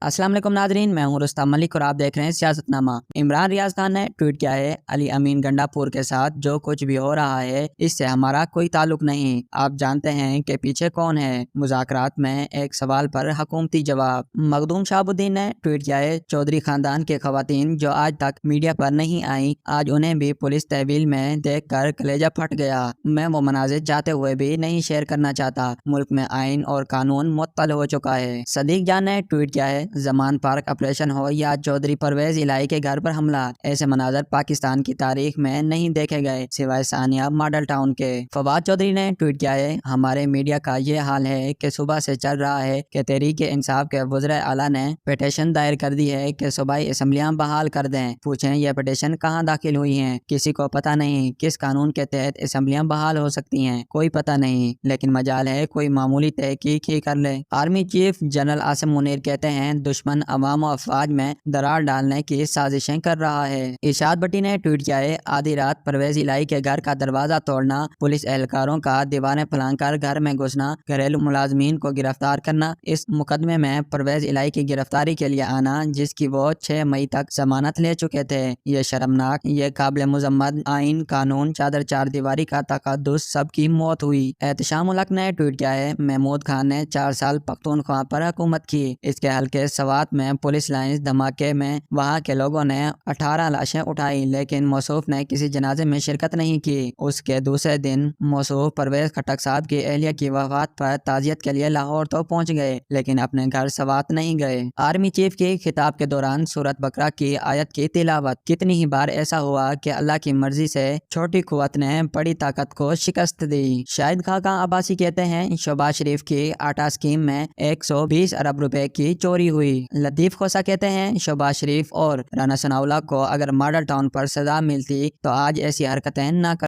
अस्सलाम वालेकुम नाजरीन, मैं हूं रुस्तम मलिक और आप देख रहे हैं सियासतनामा। इमरान रियाज खान ने ट्वीट किया है, अली अमीन गंडापुर के साथ जो कुछ भी हो रहा है इससे हमारा कोई ताल्लुक नहीं। आप जानते हैं कि पीछे कौन है। मुज़ाकरात में एक सवाल पर हुकूमती जवाब। मखदूम शहाबुद्दीन ने ट्वीट किया है, चौधरी खानदान के खवातीन जो आज तक मीडिया पर नहीं आई, आज उन्हें भी पुलिस तहवील में देख कर कलेजा फट गया। मैं वो मनाजिर चाहते हुए भी नहीं शेयर करना चाहता। मुल्क में आइन और कानून मुअत्तल हो चुका है। सदीक जान ने ट्वीट किया है, जमान पार्क ऑपरेशन हो या चौधरी परवेज इलाही के घर पर हमला, ऐसे मनाजर पाकिस्तान की तारीख में नहीं देखे गए सिवाय सानिया मॉडल टाउन के। फवाद चौधरी ने ट्वीट किया है, हमारे मीडिया का ये हाल है कि सुबह से चल रहा है कि तहरीक इंसाफ के वज़ीर आला ने पिटीशन दायर कर दी है कि सूबाई असम्बलियां बहाल कर दें। पूछें यह पिटीशन कहाँ दाखिल हुई है? किसी को पता नहीं। किस कानून के तहत असम्बलियां बहाल हो सकती हैं? कोई पता नहीं, लेकिन मजाल है कोई मामूली तहकीक ही कर ले। Army chief general Asim Munir कहते हैं, दुश्मन अवाम और अफवाज में दरार डालने की साजिशें कर रहा है। इशाद भट्टी ने ट्वीट किया है, आधी रात परवेज इलाही के घर का दरवाजा तोड़ना, पुलिस एहलकारों का दीवारें फैलाकर घर में घुसना, घरेलू मुलाजमीन को गिरफ्तार करना, इस मुकदमे में परवेज इलाही की गिरफ्तारी के लिए आना जिसकी वो 6 मई तक जमानत ले चुके थे। ये शर्मनाक, ये काबिल मुजम्मत। आइन, कानून, चादर चार दीवारी का तकद्दुस, सबकी मौत हुई। एहतशाम उलक ने ट्वीट किया है, महमूद खान ने 4 साल पख्तूनख्वा पर हुकूमत की। इसके हल्के सवात में पुलिस लाइंस धमाके में वहाँ के लोगों ने 18 लाशें उठाई, लेकिन मौसूफ ने किसी जनाजे में शिरकत नहीं की। उसके दूसरे दिन मौसूफ परवेज खटक साहब की एहलिया की वफात पर ताजियत के लिए लाहौर तो पहुँच गए, लेकिन अपने घर सवात नहीं गए। आर्मी चीफ के खिताब के दौरान सूरत बकरा की आयत की तिलावत। कितनी ही बार ऐसा हुआ कि अल्लाह की मर्जी से छोटी कुव्वत ने बड़ी ताकत को शिकस्त दी। शाहिद खाका अब्बासी कहते हैं, शहबाज शरीफ की आटा स्कीम में 120 अरब रुपए की चोरी हुई। लतीफ खोसा कहते हैं, शहबाज शरीफ और राना सनाउल्लाह को अगर मॉडल टाउन पर सजा मिलती तो आज ऐसी हरकतें न कर